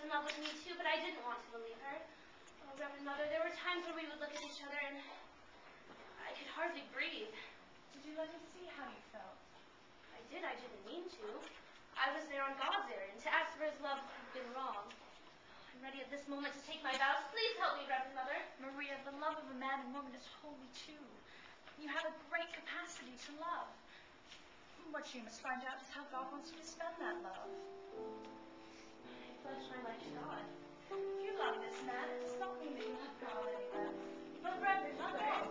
in love with me too, but I didn't want to believe her. Oh, Reverend Mother, there were times where we would look at each other and I could hardly breathe. Did you let him see how you felt? I didn't mean to. I was there on God's errand, to ask for his love would have been wrong. I'm ready at this moment to take my vows. Please help me, Reverend Mother. Maria, the love of a man and woman is holy too. You have a great capacity to love. What you must find out is how God wants you to spend that love. I pledge my life to God. If you love this man, it does not mean that you have God any less. But Reverend Mother...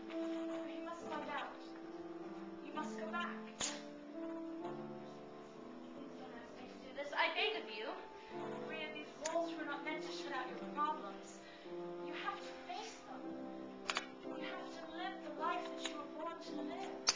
No, you must find out. You must go back. Please don't ask me to do this. I beg of you. Maria, these walls were not meant to shut out your problems. You have to face them. You have to live the life that you were born to live.